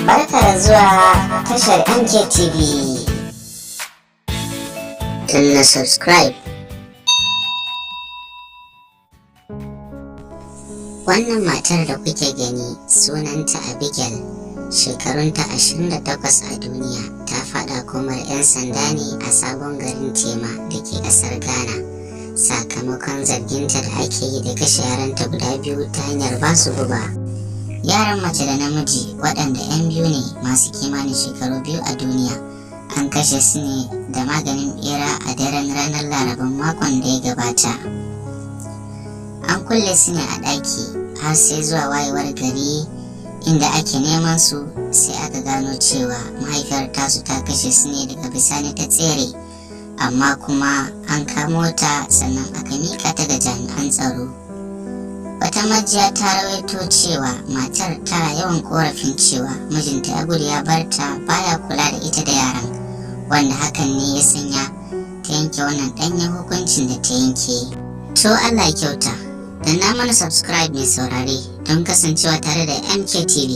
Barka da zuwa tashar MKTV. Danna subscribe. Wannan matar da kuke gani sunanta Abigail, shekarunta 28 a duniya, ta fada komar 'yan sanda ne a sabon garin Tema da ke ƙasar Ghana, sakamakon zarginta da ake yi da kashe yaranta guda biyu ta hanyar basu guba. Yaran mace da namiji waɗanda 'yan biyu ne masu kimanin shekaru biyu a duniya, an kashe su ne da maganin bera a daren ranar Laraban makon da ya gabata. An kulle su ne a ɗaki har sai zuwa wayewar gari, inda ake neman su sai aka gano cewa mahaifiyar tasu ta kashe su ne daga bisani ta tsere, amma kuma an kamo ta sannan aka mika ta ga jami'an tsaro. Wata majiya ta rawaito cewa matar tana yawan korafin cewa mijinta ya gudu ya bar ta, baya kula da ita da yaran, wanda hakan ne ya sanya ta yanke wannan ɗanyen hukuncin da ta yanke. To Allah kyauta, danna mana subscribe mai saurare don kasancewa tare da MKTV.